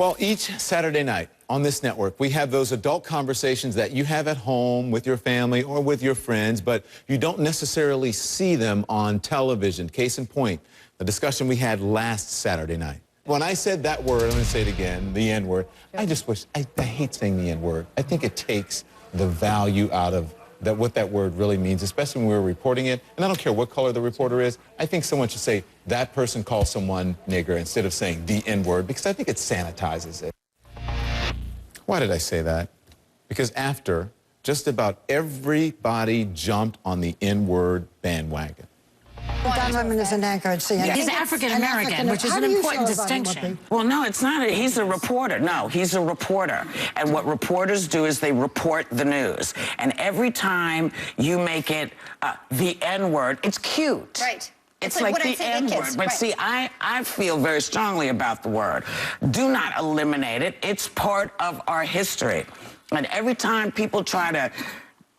Well, each Saturday night on this network, we have those adult conversations that you have at home with your family or with your friends, but you don't necessarily see them on television. Case in point, the discussion we had last Saturday night. When I said that word, I'm going to say it again, the N-word, I just wish, I hate saying the N-word. I think it takes the value out of what that word really means, especially when we're reporting it. And I don't care what color the reporter is. I think someone should say, that person calls someone nigger instead of saying the N-word, because I think it sanitizes it. Why did I say that? Because after, just about everybody jumped on the N-word bandwagon. Don Lemon is an anchor at CNN. He's African-American, which is an important distinction. Well, no, it's not. He's a reporter. No, he's a reporter. And what reporters do is they report the news. And every time you make it the N-word, it's cute. Right. It's like the N-word. But see, I feel very strongly about the word. Do not eliminate it. It's part of our history. And every time people try to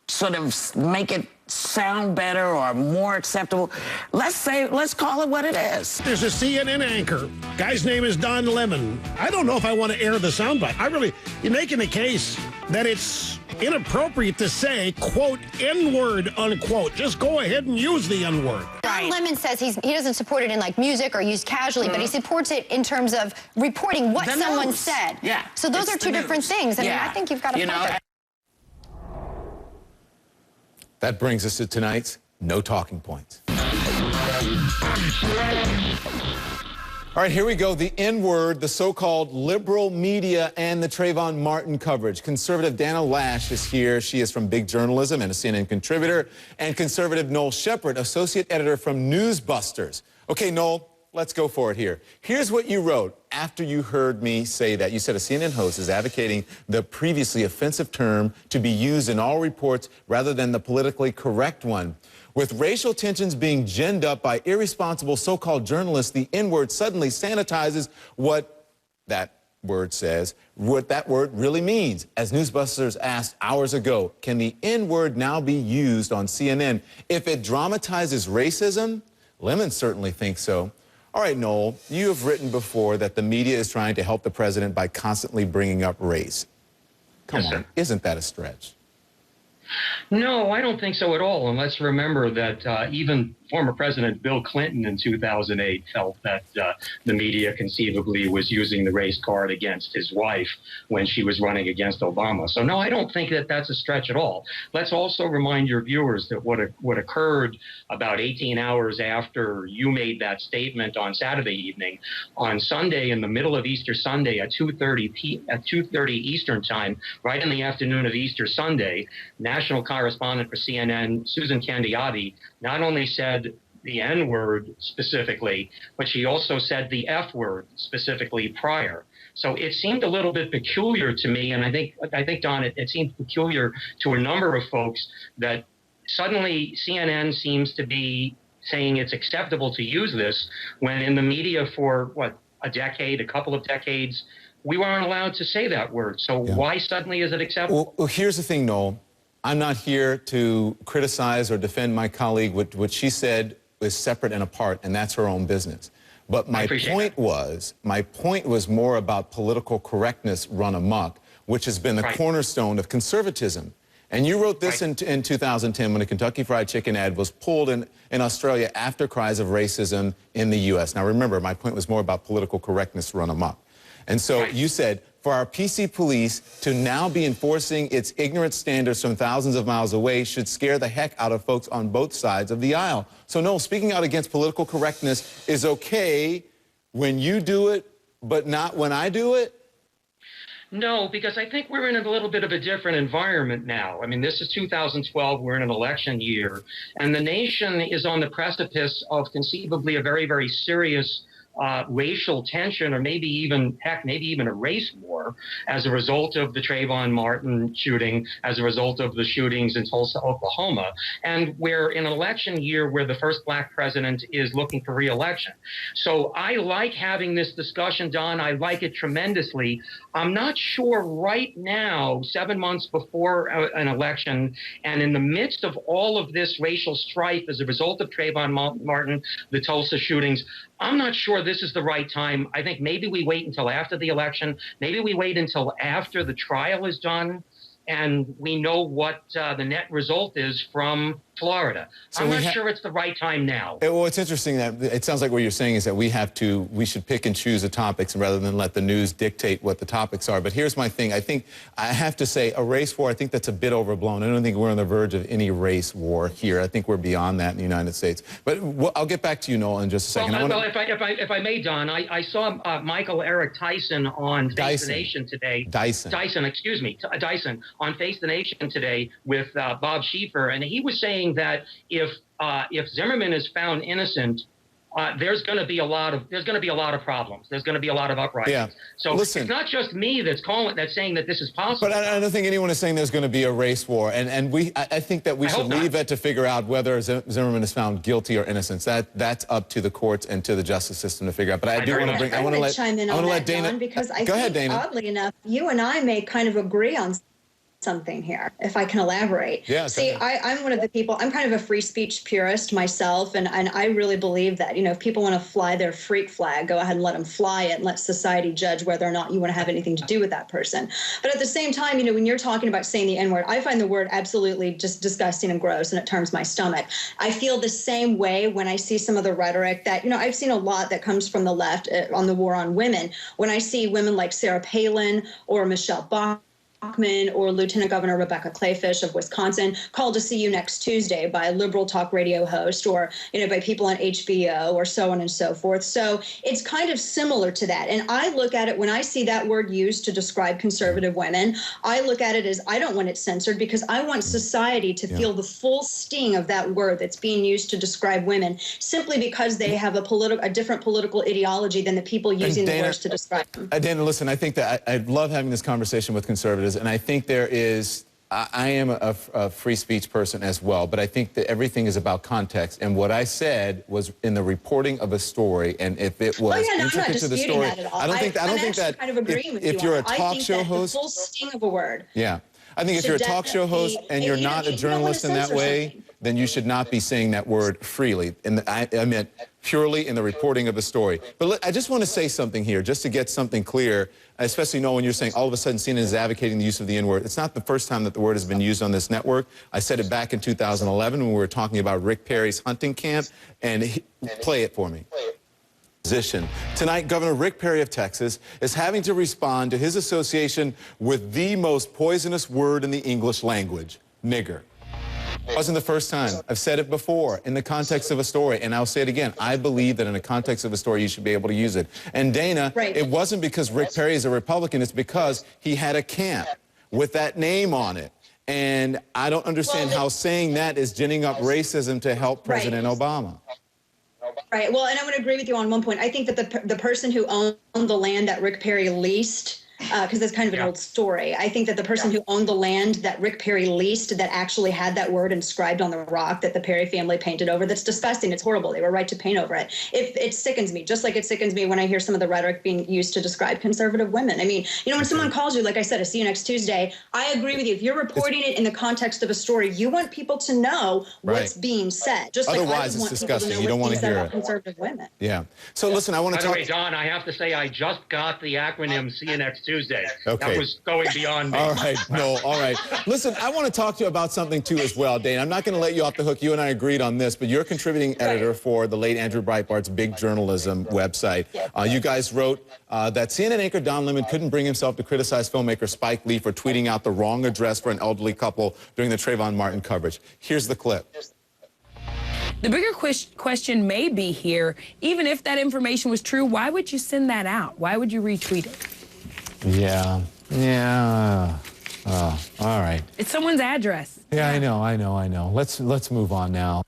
sort of make it sound better or more acceptable, let's call it what it is. There's a CNN anchor. Guy's name is Don Lemon. I don't know if I want to air the soundbite. You're making a case that it's inappropriate to say, quote, N-word, unquote. Just go ahead and use the N-word. Don Lemon says he doesn't support it in like music or used casually, but he supports it in terms of reporting what someone said. Yeah. So those are two different things. I mean, I think you've got to point there. That brings us to tonight's No Talking Points. All right, here we go. The N-word, the so-called liberal media, and the Trayvon Martin coverage. Conservative Dana Lash is here. She is from Big Journalism and a CNN contributor. And conservative Noel Sheppard, associate editor from Newsbusters. Okay, Noel, let's go for it here. Here's what you wrote after you heard me say that. You said a CNN host is advocating the previously offensive term to be used in all reports rather than the politically correct one. With racial tensions being ginned up by irresponsible so-called journalists, the N-word suddenly sanitizes what that word says, what that word really means. As Newsbusters asked hours ago, can the N-word now be used on CNN? If it dramatizes racism, Lemon certainly thinks so. All right, Noel, you have written before that the media is trying to help the president by constantly bringing up race. Come on, isn't that a stretch? No, I don't think so at all. And let's remember that even former President Bill Clinton in 2008 felt that the media conceivably was using the race card against his wife when she was running against Obama. So, no, I don't think that that's a stretch at all. Let's also remind your viewers that what occurred about 18 hours after you made that statement on Saturday evening, on Sunday, in the middle of Easter Sunday at 2:30 Eastern time, right in the afternoon of Easter Sunday, national correspondent for CNN, Susan Candiotti, not only said the N-word specifically, but she also said the F-word specifically prior. So it seemed a little bit peculiar to me, and I think Don, it seemed peculiar to a number of folks that suddenly CNN seems to be saying it's acceptable to use this when in the media for, what, a couple of decades, we weren't allowed to say that word. So why suddenly is it acceptable? Well, here's the thing, Noel. I'm not here to criticize or defend my colleague. What she said is separate and apart, and that's her own business. But my point was more about political correctness run amok, which has been the cornerstone of conservatism. And you wrote this in 2010 when the Kentucky Fried Chicken ad was pulled in Australia after cries of racism in the U.S. Now, remember, my point was more about political correctness run amok. And so you said, for our PC police to now be enforcing its ignorant standards from thousands of miles away should scare the heck out of folks on both sides of the aisle. So, no, speaking out against political correctness is okay when you do it, but not when I do it? No, because I think we're in a little bit of a different environment now. I mean, this is 2012. We're in an election year, and the nation is on the precipice of conceivably a very, very serious racial tension, or maybe even a race war as a result of the Trayvon Martin shooting, as a result of the shootings in Tulsa, Oklahoma. And we're in an election year where the first black president is looking for re-election. So I like having this discussion, Don. I like it tremendously. I'm not sure right now, 7 months before an election, and in the midst of all of this racial strife as a result of Trayvon Martin, the Tulsa shootings, I'm not sure this is the right time. I think maybe we wait until after the election. Maybe we wait until after the trial is done and we know what the net result is from Florida. So I'm not sure it's the right time now. Well, it's interesting that it sounds like what you're saying is that we should pick and choose the topics rather than let the news dictate what the topics are. But here's my thing. I think I have to say a race war, I think that's a bit overblown. I don't think we're on the verge of any race war here. I think we're beyond that in the United States. But I'll get back to you, Noel, in just a second. If I may, Don, I saw Michael Eric Tyson on Face the Nation today. Dyson, excuse me. Dyson on Face the Nation today with Bob Schieffer, and he was saying that if Zimmerman is found innocent, there's going to be a lot of problems. There's going to be a lot of uprisings. Yeah. So listen, it's not just me that's saying that this is possible. But I don't think anyone is saying there's going to be a race war. And I think that we should leave it to figure out whether Zimmerman is found guilty or innocent. That's up to the courts and to the justice system to figure out. But I do want to bring. I want to let Dana. Don, because I go ahead, Dana. Oddly enough, you and I may kind of agree on something here, if I can elaborate. Yeah, see, I'm one of the people, I'm kind of a free speech purist myself, and I really believe that, if people want to fly their freak flag, go ahead and let them fly it and let society judge whether or not you want to have anything to do with that person. But at the same time, when you're talking about saying the N-word, I find the word absolutely just disgusting and gross, and it turns my stomach. I feel the same way when I see some of the rhetoric that, I've seen a lot that comes from the left on the war on women. When I see women like Sarah Palin or Michelle Bachmann or Lieutenant Governor Rebecca Clayfish of Wisconsin called to see you next Tuesday by a liberal talk radio host or, by people on HBO or so on and so forth. So it's kind of similar to that. And I look at it when I see that word used to describe conservative women, I look at it as I don't want it censored because I want society to feel the full sting of that word that's being used to describe women simply because they have a different political ideology than the people using the words to describe them. Dana, listen, I think that I love having this conversation with conservatives. And I think there is, I am a free speech person as well, but I think that everything is about context. And what I said was in the reporting of a story, and if it was intricate to the story, I don't think that kind of agreeing with if you you're a talk show host, the full sting of a word. Yeah, I think if you're a talk show host and you're not a journalist in that way, then you should not be saying that word freely. And I meant purely in the reporting of the story. But I just want to say something here, just to get something clear, especially when you're saying all of a sudden CNN is advocating the use of the N-word. It's not the first time that the word has been used on this network. I said it back in 2011 when we were talking about Rick Perry's hunting camp. And play it for me. Tonight, Governor Rick Perry of Texas is having to respond to his association with the most poisonous word in the English language, nigger. It wasn't the first time. I've said it before in the context of a story, and I'll say it again. I believe that in the context of a story, you should be able to use it. And Dana, it wasn't because Rick Perry is a Republican. It's because he had a camp with that name on it. And I don't understand how saying that is ginning up racism to help President Obama. Right. Well, and I'm going to agree with you on one point. I think that the person who owned the land that Rick Perry leased, because that's kind of an old story. I think that the person who owned the land that Rick Perry leased that actually had that word inscribed on the rock that the Perry family painted over, that's disgusting. It's horrible. They were right to paint over it. It sickens me, just like it sickens me when I hear some of the rhetoric being used to describe conservative women. I mean, when someone calls you, like I said, I see you next Tuesday, I agree with you. If you're reporting it in the context of a story, you want people to know what's being said. Just like otherwise, it's disgusting. You don't want to hear it. Conservative women. Yeah. So listen, I want to talk. By the way, Don, I have to say I just got the acronym See You Next Tuesday. Okay. That was going beyond me. All right, no, all right. Listen, I want to talk to you about something, too, as well, Dana. I'm not going to let you off the hook. You and I agreed on this, but you're a contributing editor for the late Andrew Breitbart's Big Journalism website. You guys wrote that CNN anchor Don Lemon couldn't bring himself to criticize filmmaker Spike Lee for tweeting out the wrong address for an elderly couple during the Trayvon Martin coverage. Here's the clip. The bigger question may be here, even if that information was true, why would you send that out? Why would you retweet it? Yeah. All right. It's someone's address. Yeah, I know. Let's move on now.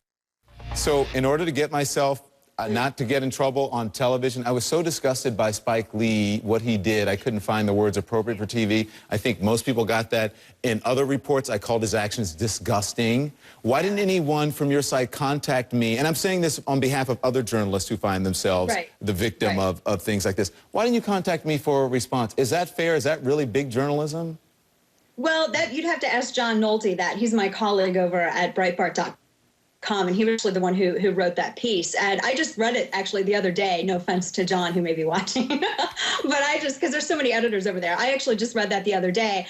So in order to get myself not to get in trouble on television, I was so disgusted by Spike Lee, what he did, I couldn't find the words appropriate for TV. I think most people got that. In other reports, I called his actions disgusting. Why didn't anyone from your site contact me? And I'm saying this on behalf of other journalists who find themselves the victim of things like this. Why didn't you contact me for a response? Is that fair? Is that really big journalism? Well, you'd have to ask John Nolte that. He's my colleague over at Breitbart.com. come, and he was actually the one who wrote that piece. And I just read it actually the other day. No offense to John, who may be watching, but because there's so many editors over there, I actually just read that the other day.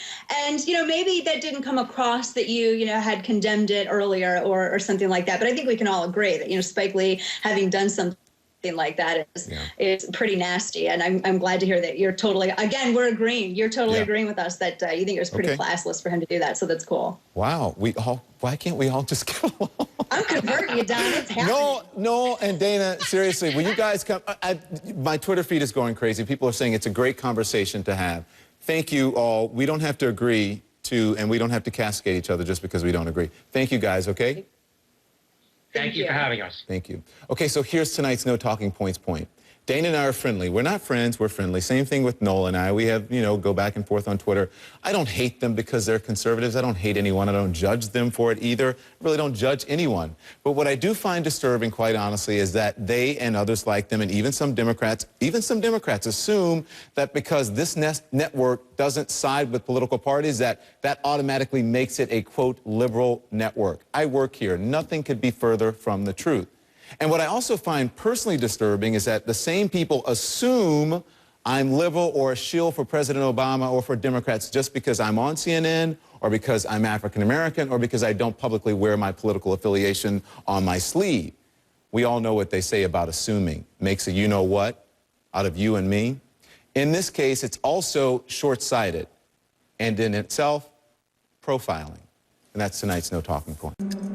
And, maybe that didn't come across that you had condemned it earlier or something like that. But I think we can all agree that, Spike Lee having done something like that is pretty nasty. And I'm glad to hear that you're totally, again, we're agreeing. You're totally agreeing with us that you think it was pretty classless for him to do that. So that's cool. Wow. Why can't we all just get along? I'm converting you, Don. It's happening. No, and Dana, seriously, will you guys come? My Twitter feed is going crazy. People are saying it's a great conversation to have. Thank you all. We don't have to agree and we don't have to cascade each other just because we don't agree. Thank you guys, okay? Thank you for having us. Thank you. Okay, so here's tonight's No Talking Points point. Dana and I are friendly. We're not friends, we're friendly. Same thing with Noel and I. We have, go back and forth on Twitter. I don't hate them because they're conservatives. I don't hate anyone. I don't judge them for it either. I really don't judge anyone. But what I do find disturbing, quite honestly, is that they and others like them, and even some Democrats assume that because this network doesn't side with political parties, that automatically makes it a, quote, liberal network. I work here. Nothing could be further from the truth. And what I also find personally disturbing is that the same people assume I'm liberal or a shill for President Obama or for Democrats just because I'm on CNN or because I'm African American or because I don't publicly wear my political affiliation on my sleeve. We all know what they say about assuming. Makes a you-know-what out of you and me. In this case, it's also short-sighted and in itself, profiling. And that's tonight's No Talking Point.